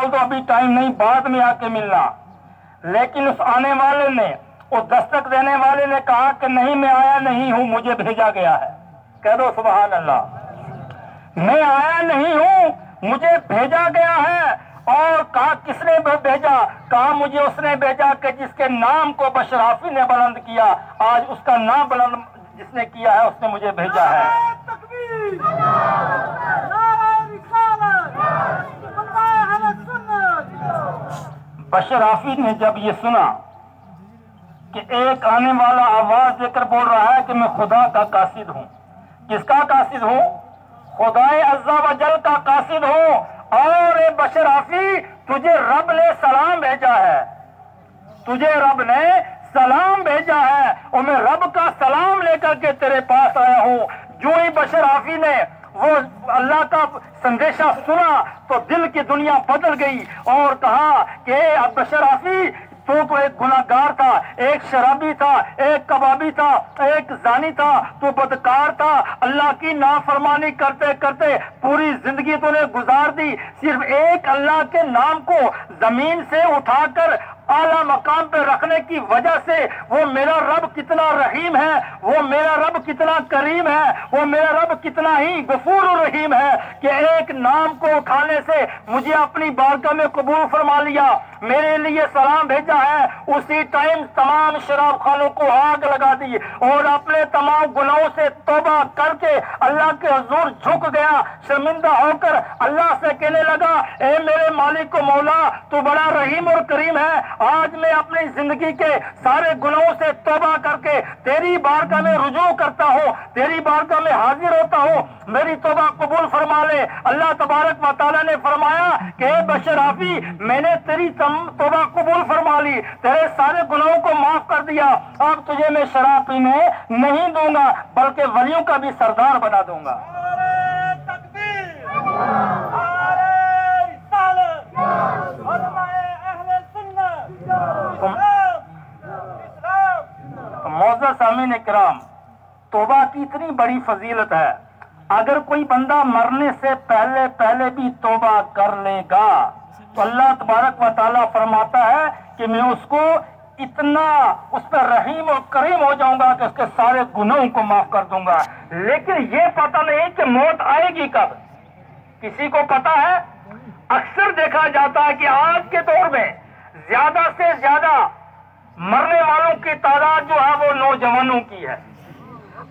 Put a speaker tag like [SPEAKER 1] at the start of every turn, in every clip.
[SPEAKER 1] तो अभी टाइम नहीं, बाद में आके मिलना। लेकिन उस आने वाले ने, उस दस्तक देने वाले ने कहा कि नहीं, मैं आया नहीं हूं, मुझे भेजा गया है। कह दो सुभान अल्लाह। मैं आया नहीं हूं, मुझे भेजा गया है। और कहा किसने भेजा? कहा मुझे उसने भेजा कि जिसके नाम को बशराफी ने बुलंद किया, आज उसका नाम बुलंद जिसने किया है उसने मुझे भेजा है। बशराफी ने जब ये सुना कि एक आने वाला आवाज देकर बोल रहा है कि मैं खुदा का कासिद हूं। किसका कासिद हूं? खुदाए अज़्ज़ा व जल का कासिद हूं। और बशराफी, तुझे रब ने सलाम भेजा है, तुझे रब ने सलाम भेजा है और मैं रब का सलाम लेकर के तेरे पास आया हूं। जो ही बशराफी ने वो अल्लाह का संदेशा सुना तो दिल की दुनिया बदल गई और कहा कि अब बशराफी, तो एक गुनाहगार था, एक शराबी था, एक कबाबी था, एक जानी था, तो बदकार था। अल्लाह की नाफरमानी करते करते पूरी जिंदगी तूने गुजार दी। सिर्फ एक अल्लाह के नाम को जमीन से उठाकर आला मकाम पे रखने की वजह से वो मेरा रब कितना रहीम है, वो मेरा रब कितना करीम है, वो मेरा रब कितना ही गफूर रहीम है कि एक नाम को उठाने से मुझे अपनी बारगाह में कबूल फरमा लिया, मेरे लिए सलाम भेजा है। उसी टाइम तमाम शराब खानों को आग लगा दी और अपने तमाम गुनाहों से तौबा करके अल्लाह के हुजूर झुक गया। शर्मिंदा होकर अल्लाह से कहने लगा, ए मेरे मालिक को मौला, तू बड़ा रहीम और करीम है। आज मैं अपनी जिंदगी के सारे गुनाहों से तौबा करके तेरी बारगाह में रुजू करता हूँ, तेरी बारगाह में हाजिर होता हूँ, मेरी तौबा कबूल फरमा ले। अल्लाह तबारक व तआला ने फरमाया कि बशराफी, मैंने तेरी तौबा कबूल फरमा ली, तेरे सारे गुनाहों को माफ कर दिया। अब तुझे मैं शराब पीने नहीं दूंगा, बल्कि वलियों का भी सरदार बना दूंगा। मौजूद सामीन इकराम, तौबा की इतनी बड़ी फजीलत है, अगर कोई बंदा मरने से पहले पहले भी तौबा कर लेगा तो अल्लाह तबारक व तआला फरमाता है कि मैं उसको इतना उस पर रहीम और करीम हो जाऊंगा कि उसके सारे गुनाहों को माफ कर दूंगा। लेकिन ये पता नहीं कि मौत आएगी कब, किसी को पता है? अक्सर देखा जाता है कि आज के दौर में ज्यादा से ज्यादा मरने वालों की तादाद जो है वो नौजवानों की है।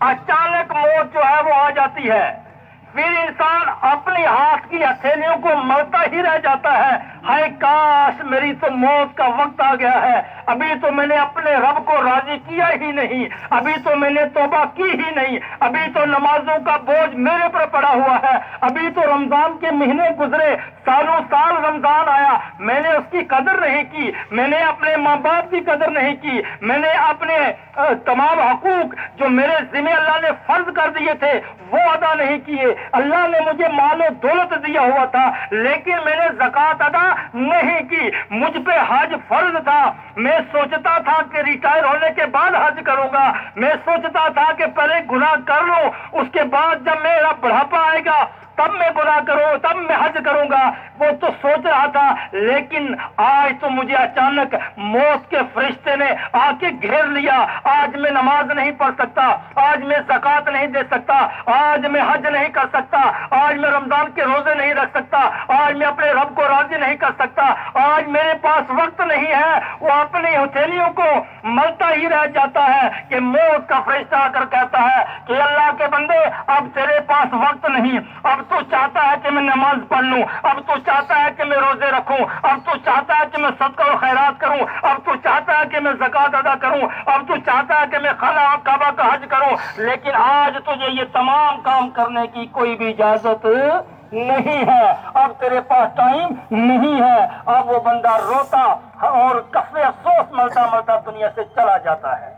[SPEAKER 1] अचानक मौत जो है वो आ जाती है, फिर इंसान अपनी हाथ की हथेलियों को मलता ही रह जाता है। हाय काश मेरी तो मौत का वक्त आ गया है, अभी तो मैंने अपने रब को राजी किया ही नहीं, अभी तो मैंने तौबा की ही नहीं, अभी तो नमाजों का बोझ मेरे पर पड़ा हुआ है, अभी तो रमजान के महीने गुजरे, सालों साल रमजान आया, मैंने उसकी कदर नहीं की, मैंने अपने माँ बाप की कदर नहीं की, मैंने अपने तमाम हकूक जो मेरे जिम्मे अल्लाह ने फर्ज कर दिए थे वो अदा नहीं किए। अल्लाह ने मुझे माल और दौलत दिया हुआ था लेकिन मैंने ज़कात अदा नहीं की, मुझ पे हज फर्ज था, मैं सोचता था कि रिटायर होने के बाद हज करूंगा, मैं सोचता था कि पहले गुनाह कर लूं, उसके बाद जब मेरा बुढ़ापा आएगा तब मैं गुनाह करूं, तब मैं हज करूंगा, वो तो सोच रहा था। लेकिन आज तो मुझे अचानक मौत के फरिश्ते ने आके घेर लिया। आज मैं नमाज नहीं पढ़ सकता, आज मैं ज़कात नहीं दे सकता, आज मैं हज नहीं कर सकता, आज मैं रमजान के रोजे नहीं रख सकता, आज मैं अपने रब को राजी नहीं कर सकता, आज मेरे पास वक्त नहीं है। वो अपनी हथेलियों को मलता ही रह जाता है कि मौत का फरिश्ता आकर कहता है कि अल्लाह के बंदे अब तेरे पास वक्त नहीं, अब तो चाहता है कि मैं नमाज पढ़ लूं, अब तो चाहता है कि मैं रोजे रखूं, अब तो चाहता है कि मैं सदका और खैरात करूं, अब तो चाहता है कि मैं ज़कात अदा करूं, अब तो चाहता है कि मैं खाना काबा का हज करूं, लेकिन आज तुझे ये तमाम काम करने की कोई भी इजाजत नहीं है, अब तेरे पास टाइम नहीं है। अब वो बंदा रोता और कफ़े अफसोस मलता मलता दुनिया से चला जाता है।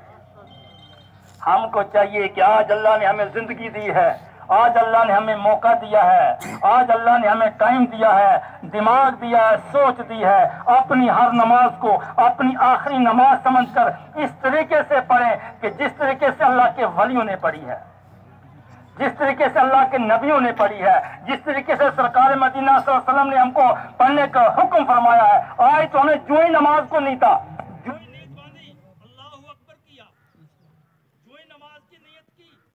[SPEAKER 1] हमको चाहिए कि आज अल्लाह ने हमें जिंदगी दी है, आज अल्लाह ने हमें मौका दिया है, आज अल्लाह ने हमें टाइम दिया है, दिमाग दिया है, सोच दी है, अपनी हर नमाज को अपनी आखिरी नमाज समझकर इस तरीके से पढ़ें कि जिस तरीके से अल्लाह के वलियों ने पढ़ी है। جس طریقے سے اللہ کے نبیوں نے پڑھی ہے، جس طریقے سے سرکار مدینہ صلی اللہ علیہ وسلم نے ہم کو پڑھنے کا حکم فرمایا ہے، آج تو ہمیں جو ہی نماز کو نہیں تھا